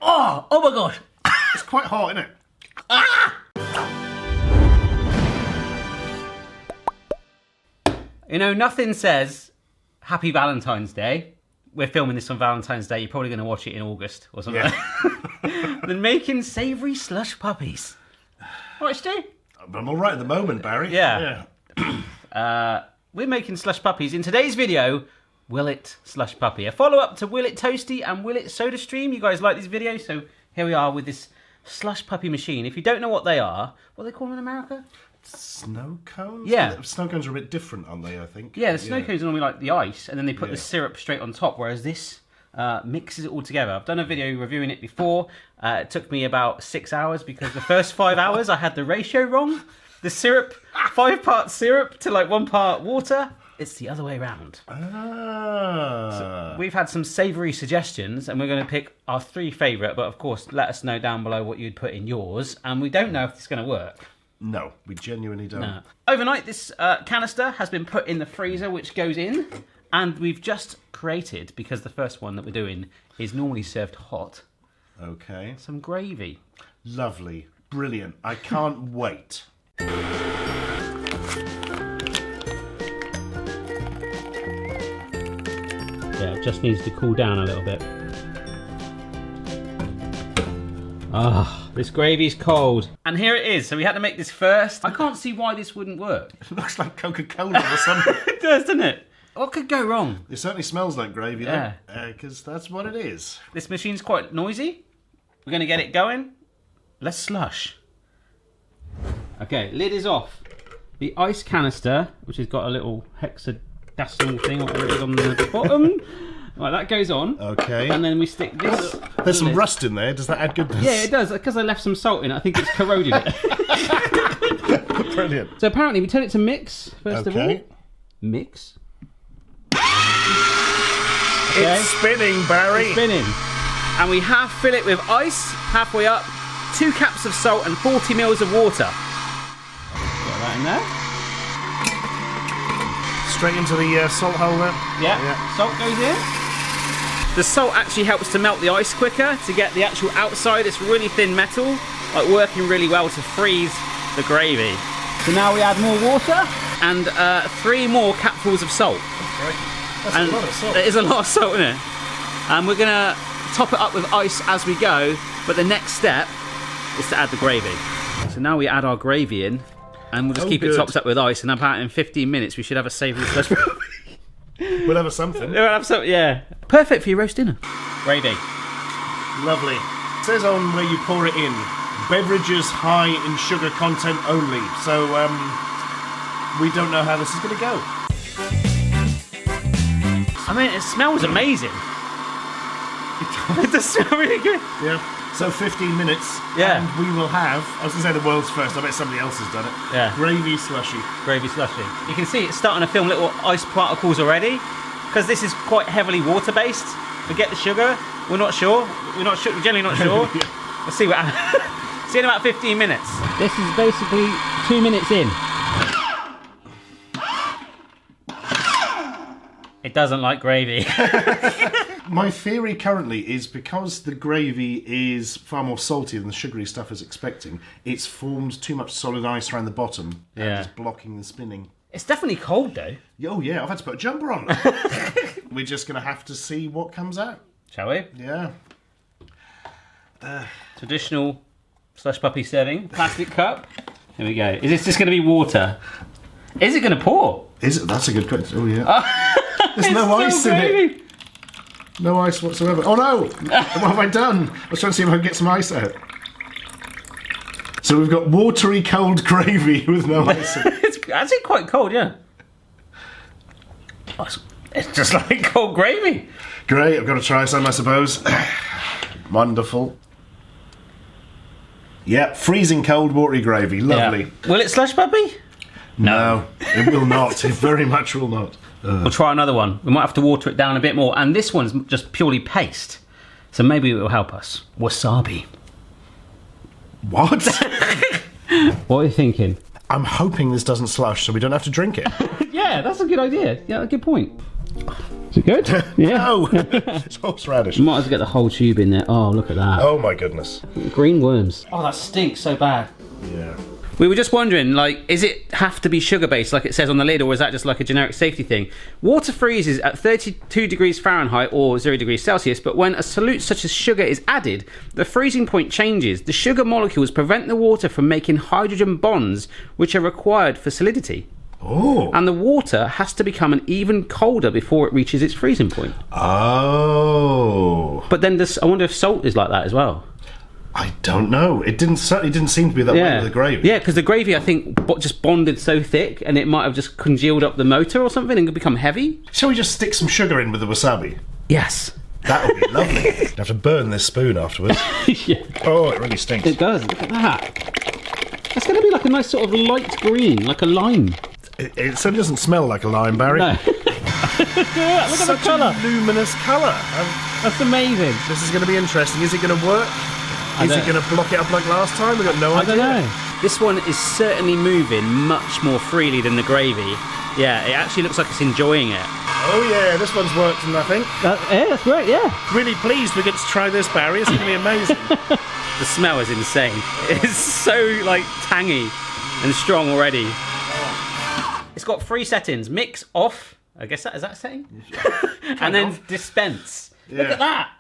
Oh my gosh. It's quite hot, isn't it? You know, nothing says Happy Valentine's Day. We're filming this on Valentine's Day. You're probably going to watch it in August or something. Yeah. Than making savoury slush puppies. What, Stu? I'm all right at the moment, Barry. Yeah. We're making slush puppies. In today's video, Will It Slush Puppy. A follow-up to Will It Toasty and Will It Soda Stream. You guys like these videos, so here we are with this slush puppy machine. If you don't know what they are, what do they call them in America? Snow cones? Yeah. Snow cones are a bit different, aren't they, I think? Yeah, the snow cones are normally like the ice, and then they put the syrup straight on top, whereas this mixes it all together. I've done a video reviewing it before. It took me about 6 hours because the first 5 hours I had the ratio wrong. The syrup, 5 parts syrup to like 1 part water. It's the other way around. So we've had some savoury suggestions, and we're going to pick our 3 favourite, but of course, let us know down below what you'd put in yours, and we don't know if it's going to work. No, we genuinely don't. No. Overnight, this canister has been put in the freezer, which goes in, and we've just created, because the first one that we're doing is normally served hot, Okay. some gravy. Lovely. Brilliant. I can't wait. Yeah, it just needs to cool down a little bit. Ah, this gravy's cold. And here it is. So we had to make this first. I can't see why this wouldn't work. It looks like Coca-Cola or something. It does, doesn't it? What could go wrong? It certainly smells like gravy, Yeah. though. Because that's what it is. This machine's quite noisy. We're going to get it going. Let's slush. Okay, lid is off. The ice canister, which has got a little hexadecimal thing, whatever it is, on the bottom. Right, that goes on. Okay. And then we stick this. There's some rust in there. Does that add goodness? Yeah, it does. Because I left some salt in it, I think it's corroded it. Brilliant. So apparently we turn it to mix, first of all. Mix. Okay. It's spinning, Barry. It's spinning. And we half fill it with ice, halfway up, 2 caps of salt and 40 mils of water. Get that in there. Straight into the salt hole there. Yeah. Salt goes in. The salt actually helps to melt the ice quicker, to get the actual outside, it's really thin metal, like working really well to freeze the gravy. So now we add more water and 3 more capfuls of salt. That's a lot of salt. It is a lot of salt, isn't it? And we're going to top it up with ice as we go, but the next step is to add the gravy. So now we add our gravy in, and we'll just keep it topped up with ice, and about in 15 minutes we should have a savoury slush puppy. We'll have something. We'll have some, yeah. Perfect for your roast dinner. Gravy. Lovely. It says on where you pour it in, beverages high in sugar content only. So we don't know how this is going to go. I mean, it smells amazing. It does smell really good. Yeah. So 15 minutes. Yeah. And we will have, I was going to say the world's first, I bet somebody else has done it. Yeah. Gravy slushy. Gravy slushy. You can see it's starting to film little ice particles already, because this is quite heavily water-based. Forget the sugar. We're not sure. We're generally not sure. Yeah. Let's see what happens. See in about 15 minutes. This is basically 2 minutes in. It doesn't like gravy. My theory currently is because the gravy is far more salty than the sugary stuff is expecting, it's formed too much solid ice around the bottom and is blocking the spinning. It's definitely cold though. Oh yeah, I've had to put a jumper on. We're just going to have to see what comes out. Shall we? Yeah. Traditional slush puppy serving. Plastic cup. Here we go. Is this just going to be water? Is it going to pour? Is it? That's a good question. Oh yeah. There's no ice in it. No ice whatsoever. Oh no! What have I done? I was trying to see if I can get some ice out. So we've got watery cold gravy with no ice in it. It's actually quite cold, yeah. Oh, it's just like cold gravy. Great, I've got to try some, I suppose. Wonderful. Yeah, freezing cold watery gravy. Lovely. Yeah. Will it slush puppy? No, it will not. It very much will not. We'll try another one. We might have to water it down a bit more. And this one's just purely paste. So maybe it will help us. Wasabi. What? What are you thinking? I'm hoping this doesn't slush so we don't have to drink it. Yeah, that's a good idea. Yeah, good point. Is it good? Yeah. No, it's horseradish. Might as well get the whole tube in there. Oh, look at that. Oh my goodness. Green worms. Oh, that stinks so bad. Yeah. We were just wondering, like, is it have to be sugar-based like it says on the lid, or is that just like a generic safety thing? Water freezes at 32 degrees Fahrenheit or 0 degrees Celsius, but when a solute such as sugar is added, the freezing point changes. The sugar molecules prevent the water from making hydrogen bonds, which are required for solidity. Oh. And the water has to become an even colder before it reaches its freezing point. Oh. But then I wonder if salt is like that as well. I don't know. It certainly didn't seem to be that way with the gravy. Yeah, because the gravy, I think, just bonded so thick, and it might have just congealed up the motor or something and become heavy. Shall we just stick some sugar in with the wasabi? Yes. That would be lovely. You have to burn this spoon afterwards. Yeah. Oh, it really stinks. It does. Look at that. It's going to be like a nice sort of light green, like a lime. It certainly doesn't smell like a lime, Barry. No. Look at the colour. Such a luminous colour. That's amazing. This is going to be interesting. Is it going to work? Is it going to block it up like last time? We've got no idea. I don't know. This one is certainly moving much more freely than the gravy. Yeah, it actually looks like it's enjoying it. Oh yeah, this one's working, I think. Yeah, that's great, yeah. Really pleased we get to try this, Barry. It's going to be amazing. The smell is insane. It's so, like, tangy and strong already. It's got 3 settings. Mix, off. I guess is that a setting? And then dispense. Yeah. Look at that.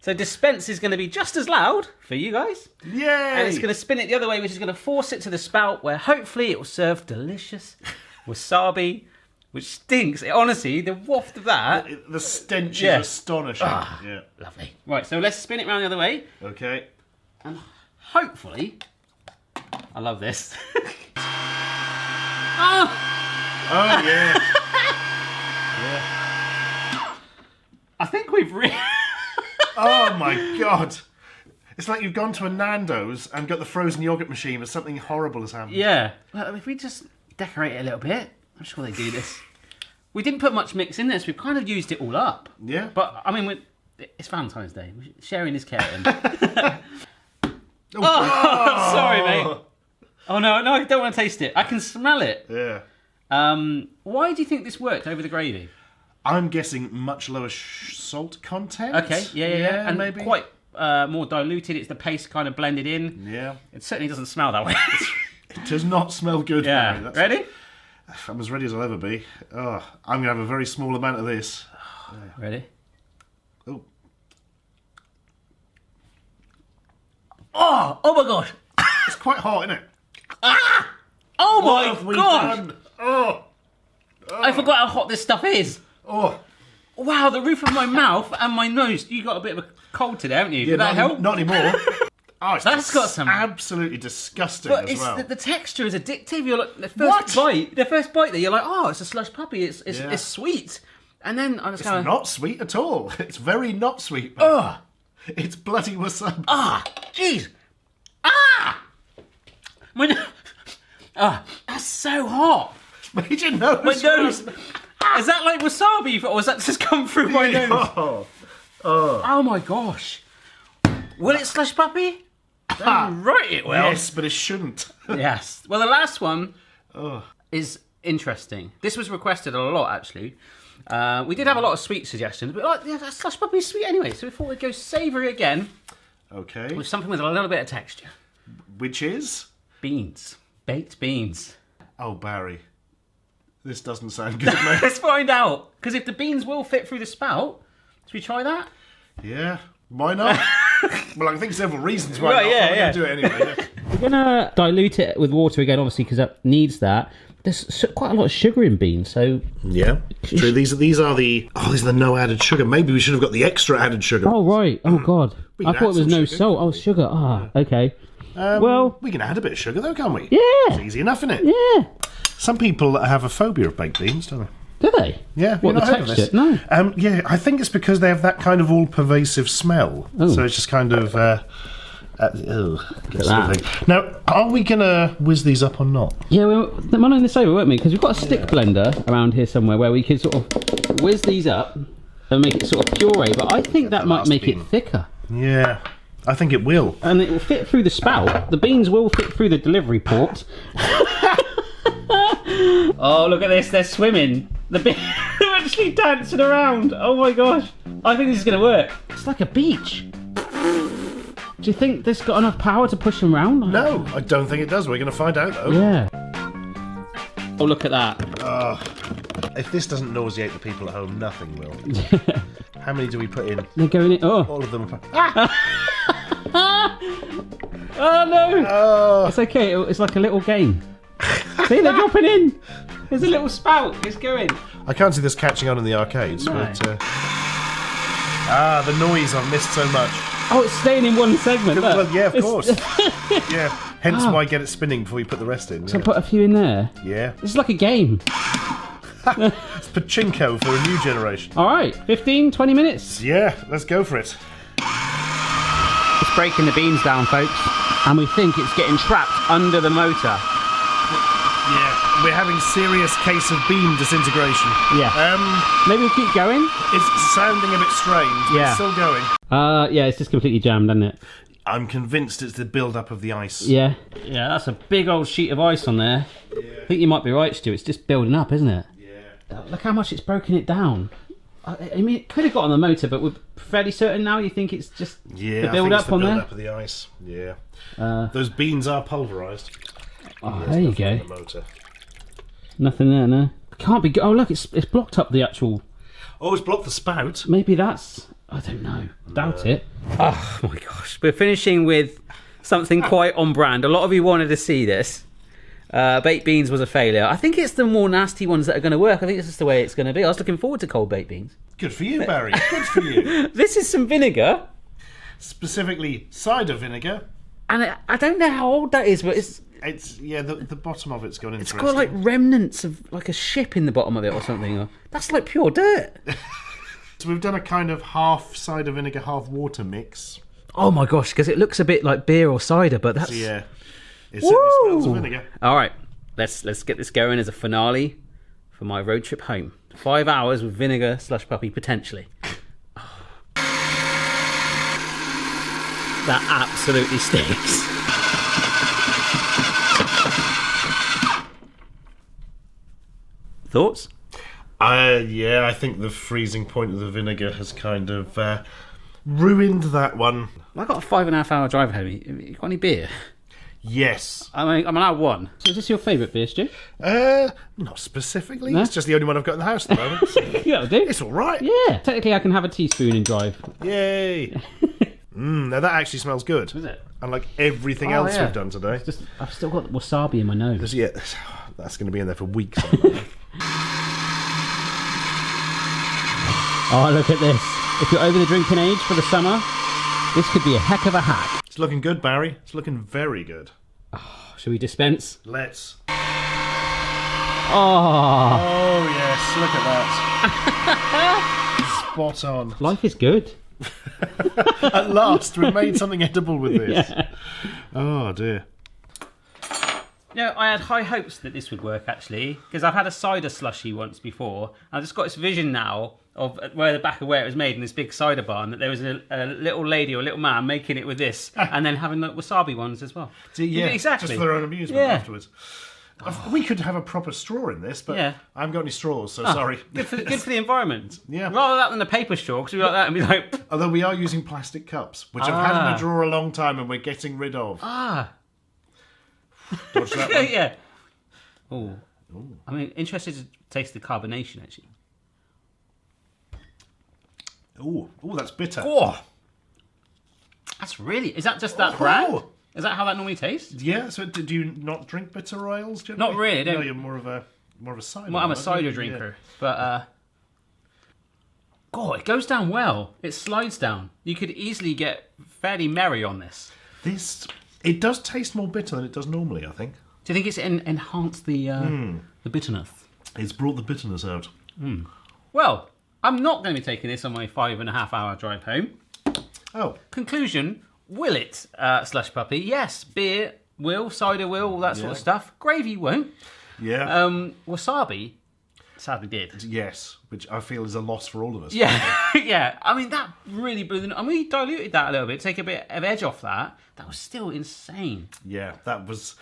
So dispense is going to be just as loud for you guys. Yay! And it's going to spin it the other way, which is going to force it to the spout, where hopefully it will serve delicious wasabi, which stinks. Honestly, the waft of that. The stench is astonishing. Yeah. Lovely. Right, so let's spin it around the other way. Okay. And hopefully, I love this. Oh yeah. Yeah. I think we've really... Oh my god. It's like you've gone to a Nando's and got the frozen yogurt machine, but something horrible has happened. Yeah. Well, if we just decorate it a little bit, I'm sure they do this. We didn't put much mix in this. We've kind of used it all up. Yeah. But, I mean, it's Valentine's Day. Sharing is caring. Oh, sorry, mate. Oh, no, I don't want to taste it. I can smell it. Yeah. Why do you think this worked over the gravy? I'm guessing much lower salt content. Okay, yeah. And maybe quite more diluted. It's the paste kind of blended in. Yeah. It certainly doesn't smell that way. It does not smell good. Yeah. Mary. Ready? I'm as ready as I'll ever be. Oh, I'm going to have a very small amount of this. Ready? Oh. Oh my god! It's quite hot, isn't it? Oh What have my we god! done? Oh. I forgot how hot this stuff is. Oh. Wow, the roof of my mouth and my nose. You got a bit of a cold today, haven't you? Did that help? Not anymore. Oh, it's That's got some- absolutely disgusting But as it's well. the texture is addictive. You're like the What? first bite there, you're like, oh, it's a slush puppy. It's sweet. And then I was It's kind of not sweet at all. It's very not sweet. ugh. It's bloody wasabi. Ah, jeez. My that's so hot. Made your nose. My nose. Is that like wasabi, or has that just come through my nose? Oh my gosh. Will it slush puppy? Right, it will. Yes, but it shouldn't. Yes. Well, the last one is interesting. This was requested a lot, actually. We did have a lot of sweet suggestions, but slush puppy is sweet anyway, so we thought we'd go savoury again Okay. with something with a little bit of texture. Which is? Beans. Baked beans. Oh, Barry. This doesn't sound good, mate. Let's find out. Because if the beans will fit through the spout, should we try that? Yeah. Why not? Well, I can think of several reasons why Right, not. yeah, I'm yeah. going to do it anyway. Yeah. We're going to dilute it with water again, obviously, because that needs that. There's quite a lot of sugar in beans, so... Yeah, it's true. These are the no added sugar. Maybe we should have got the extra added sugar. Oh, right. Oh, God. We I can thought add it was some no sugar. salt. Oh, sugar. Ah, okay. Well... We can add a bit of sugar, though, can't we? Yeah. It's easy enough, isn't it? Yeah. Some people have a phobia of baked beans, don't they? Do they? Yeah. Have What, you the not heard of texture? this? No. Yeah, I think it's because they have that kind of all-pervasive smell. Oh. So it's just kind of... that. Now, are we going to whiz these up or not? Yeah, we were mulling this over, weren't we? Because we've got a stick blender around here somewhere where we can sort of whiz these up and make it sort of puree, but I think that might make it thicker. Yeah, I think it will. And it will fit through the spout. The beans will fit through the delivery port. Oh, look at this, they're swimming. The beans... literally dancing around. Oh my gosh. I think this is going to work. It's like a beach. Do you think this got enough power to push him round? No, I don't think it does. We're going to find out, though. Yeah. Oh, look at that. If this doesn't nauseate the people at home, nothing will. How many do we put in? They're going in. Oh. All of them. Oh, no. Oh. It's okay. It's like a little game. See, they're dropping in. There's a little spout. It's going. I can't see this catching on in the arcades, No. but... the noise I've missed so much. Oh, it's staying in one segment. Look. Well, yeah, of course. Yeah, hence why get it spinning before you put the rest in. So put a few in there. Yeah. This is like a game. It's pachinko for a new generation. All right, 15, 20 minutes. Yeah, let's go for it. It's breaking the beans down, folks. And we think it's getting trapped under the motor. Yeah, we're having serious case of beam disintegration. Yeah. Maybe we'll keep going. It's sounding a bit strange, but Yeah. it's still going. Yeah, it's just completely jammed, isn't it? I'm convinced it's the build-up of the ice. Yeah. Yeah, that's a big old sheet of ice on there. Yeah. I think you might be right, Stu. It's just building up, isn't it? Yeah. Look how much it's broken it down. I mean, it could have got on the motor, but we're fairly certain now. You think it's just the build-up on there? build-up of the ice. Yeah. Those beans are pulverised. Oh, there you go. The motor. Nothing there, no. Can't be. Oh, look, it's blocked up the actual. Oh, it's blocked the spout. Maybe that's. I don't know. Doubt it. Oh my gosh. We're finishing with something quite on brand. A lot of you wanted to see this. Baked beans was a failure. I think it's the more nasty ones that are going to work. I think this is the way it's going to be. I was looking forward to cold baked beans. Good for you, Barry. Good for you. This is some vinegar. Specifically cider vinegar. And I don't know how old that is, but it's the bottom of it's gone into. It's got like remnants of like a ship in the bottom of it or something. That's like pure dirt. So we've done a kind of half cider vinegar, half water mix. Oh my gosh, because it looks a bit like beer or cider, but that's... So yeah, it certainly smells of vinegar. All right, let's get this going as a finale for my road trip home. 5 hours with vinegar slush puppy, potentially. That absolutely stinks. Thoughts? I think the freezing point of the vinegar has kind of ruined that one. I got a 5.5 hour drive home. You got any beer? Yes. I'm allowed one. So is this your favourite beer, Stu? Not specifically. No? It's just the only one I've got in the house at the moment. So That'll do. it's all right. Yeah. Technically, I can have a teaspoon and drive. Yay. Now that actually smells good. Is it? Unlike everything else yeah. we've done today. I've still got wasabi in my nose. Yeah, that's going to be in there for weeks. Oh, look at this. If you're over the drinking age for the summer, this could be a heck of a hack. It's looking good, Barry. It's looking very good. Shall we dispense? Let's. Oh, yes, look at that. Spot on. life is good. At last, we've made something edible with this. Yeah. Oh, dear. No, I had high hopes that this would work, actually, because I've had a cider slushy once before. I've just got this vision now of where the back of where it was made in this big cider barn, that there was a little lady or a little man making it with this, and then having like wasabi ones as well. Yeah, exactly. just for their own amusement afterwards. We could have a proper straw in this, but Yeah. I haven't got any straws, so sorry. Good for the environment. Yeah. Rather that than a paper straw, because we like that and be like... Although we are using plastic cups, which I've had in a drawer a long time and we're getting rid of. Dodge that one. Yeah. Oh. I mean, interested to taste the carbonation, actually. Oh, that's bitter. Oh. That's really... Is that just that brand? Is that how that normally tastes? Yeah, so do you not drink bitter oils generally? Not really, No, you're more of a cider. Well, I'm a aren't cider you? drinker, but God, it goes down well. It slides down. You could easily get fairly merry on this. It does taste more bitter than it does normally, I think. Do you think it's enhanced the bitterness? It's brought the bitterness out. Well, I'm not going to be taking this on my 5.5 hour drive home. Oh. Conclusion, will it, Slush Puppy? Yes, beer will, cider will, all that sort of stuff. Gravy won't. Yeah. Wasabi sadly did. Yes, which I feel is a loss for all of us. Yeah, yeah. I mean, that really blew the... And we diluted that a little bit, take a bit of edge off that. That was still insane. Yeah, that was...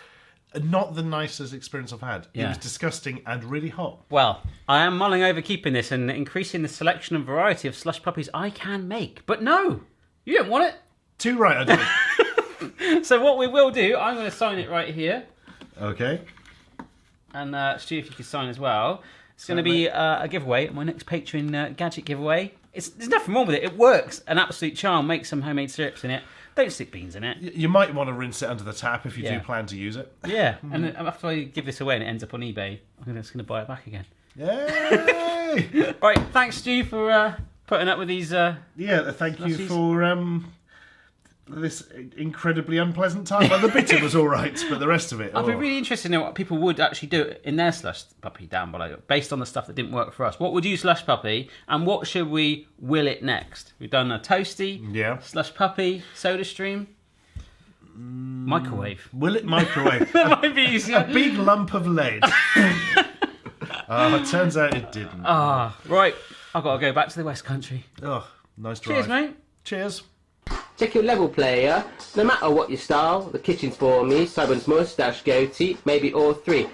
not the nicest experience I've had. It Yeah. was disgusting and really hot. Well, I am mulling over keeping this and increasing the selection and variety of slush puppies I can make. But no, you don't want it. Too right, I do. So what we will do, I'm going to sign it right here. Okay. And Stu, if you could sign as well. It's going to be a giveaway, my next Patreon gadget giveaway. There's nothing wrong with it. It works. An absolute charm. Make some homemade syrups in it. Don't stick beans in it. You might want to rinse it under the tap if you do plan to use it. Yeah, and after I give this away and it ends up on eBay, I'm just going to buy it back again. Yay! Right, thanks, Stu, for putting up with these... yeah, thank you for this incredibly unpleasant time. Well, the bitter was all right, but the rest of it... I'd be really interested to know what people would actually do in their slush puppy down below, based on the stuff that didn't work for us. What would you slush puppy, and what should we will it next? We've done a toasty, slush puppy, soda stream, microwave. Will it microwave? That might be easier. A big lump of lead. It turns out it didn't. Right. I've got to go back to the West Country. Oh, nice drive. Cheers, mate. Cheers. Check your level, player. No matter what your style, the kitchen's for me. Simon's moustache, goatee, maybe all three.